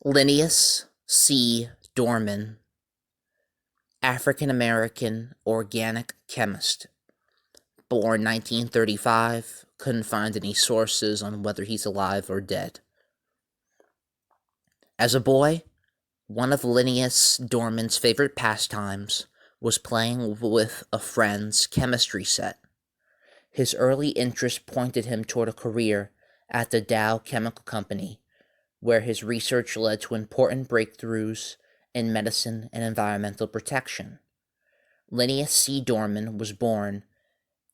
Linneaus C. Dorman, African-American organic chemist, born 1935, couldn't find any sources on whether he's alive or dead. As a boy, one of Linneaus Dorman's favorite pastimes was playing with a friend's chemistry set. His early interest pointed him toward a career at the Dow Chemical Company, where his research led to important breakthroughs in medicine and environmental protection. Linneaus C. Dorman was born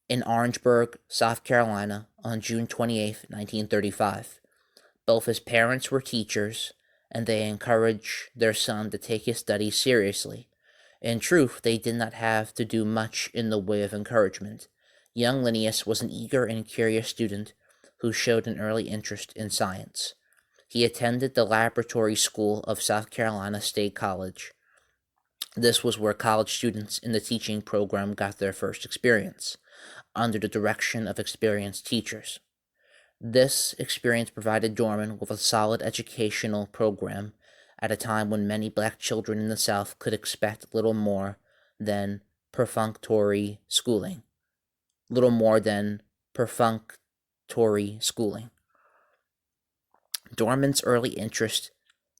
in Orangeburg, South Carolina on June 28, 1935. Both his parents were teachers, and they encouraged their son to take his studies seriously. In truth, they did not have to do much in the way of encouragement. Young Linneaus was an eager and curious student who showed an early interest in science. He attended the laboratory school of South Carolina State College. This was where college students in the teaching program got their first experience, under the direction of experienced teachers. This experience provided Dorman with a solid educational program at a time when many black children in the South could expect little more than perfunctory schooling. Dorman's early interest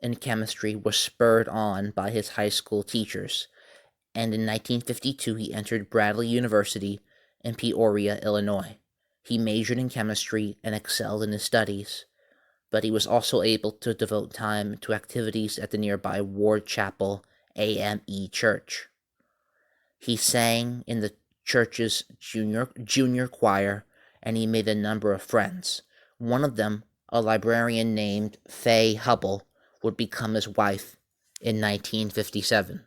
in chemistry was spurred on by his high school teachers, and in 1952 he entered Bradley University in Peoria, Illinois. He majored in chemistry and excelled in his studies, but he was also able to devote time to activities at the nearby Ward Chapel AME Church. He sang in the church's junior choir, and he made a number of friends. One of them, a librarian named Fay Hubble, would become his wife in 1957.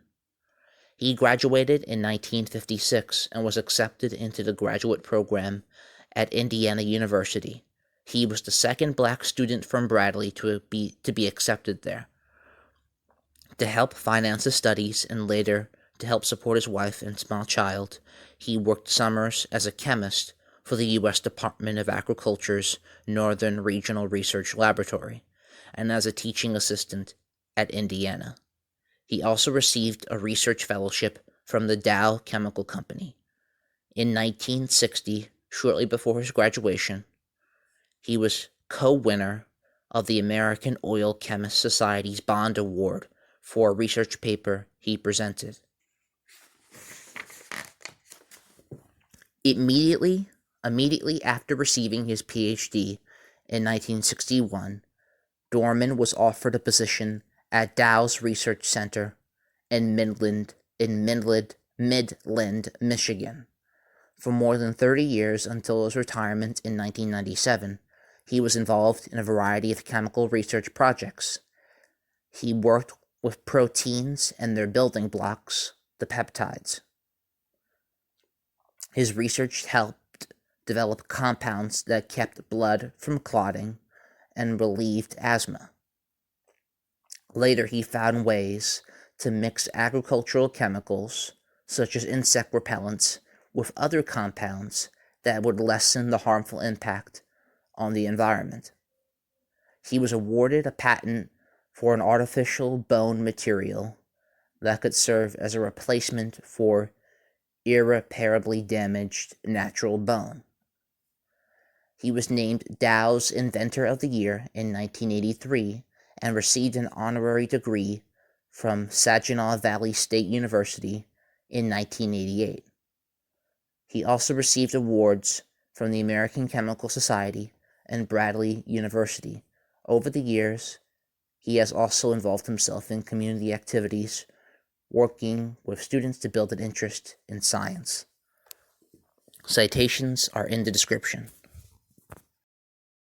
He graduated in 1956 and was accepted into the graduate program at Indiana University. He was the second black student from Bradley to be accepted there. To help finance his studies and later to help support his wife and small child, he worked summers as a chemist for the U.S. Department of Agriculture's Northern Regional Research Laboratory, and as a teaching assistant at Indiana. He also received a research fellowship from the Dow Chemical Company. In 1960, shortly before his graduation, he was co-winner of the American Oil Chemists Society's Bond Award for a research paper he presented. Immediately after receiving his PhD in 1961, Dorman was offered a position at Dow's Research Center in Midland, Michigan. For more than 30 years until his retirement in 1997, he was involved in a variety of chemical research projects. He worked with proteins and their building blocks, the peptides. His research helped develop compounds that kept blood from clotting and relieved asthma. Later, he found ways to mix agricultural chemicals, such as insect repellents, with other compounds that would lessen the harmful impact on the environment. He was awarded a patent for an artificial bone material that could serve as a replacement for irreparably damaged natural bone. He was named Dow's Inventor of the Year in 1983 and received an honorary degree from Saginaw Valley State University in 1988. He also received awards from the American Chemical Society and Bradley University. Over the years, he has also involved himself in community activities, working with students to build an interest in science. Citations are in the description.